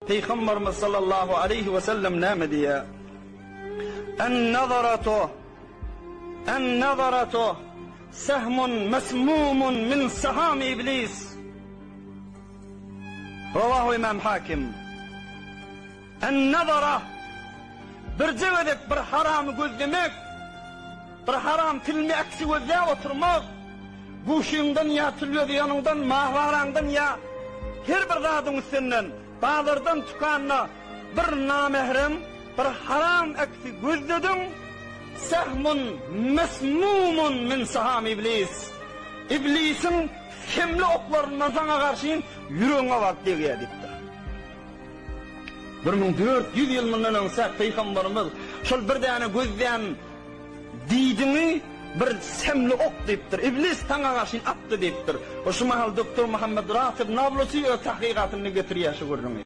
Peygamberimiz sallallahu aleyhi ve sellem ne diye? En-nazaratu sehmun mesmumun min saham iblis. Ravahu İmam Hakim. En-nazara bir cevedip bir haramı gözlemek, bir haram tilmi aksi gözle oturmak, guşuyundan ya tülüyordu yanından, mahvarandan ya her bir zadın üstünden, bağlardan tukanına bir namehrem, bir haram aksi gözledim, sehmun mesmumun min saham iblis. İblisin semli oklarından sana karşıyın yüreğine bak diye ediptir. 1400 yılından önce Peygamberimiz şol bir tane gözleyen didini bir semli ok deyiptir. İblis sana karşıyın attı deyiptir. O şu mahal Doktor Muhammed Rasib Nablusi o tahkikatını getiriyor şu gördüğünü.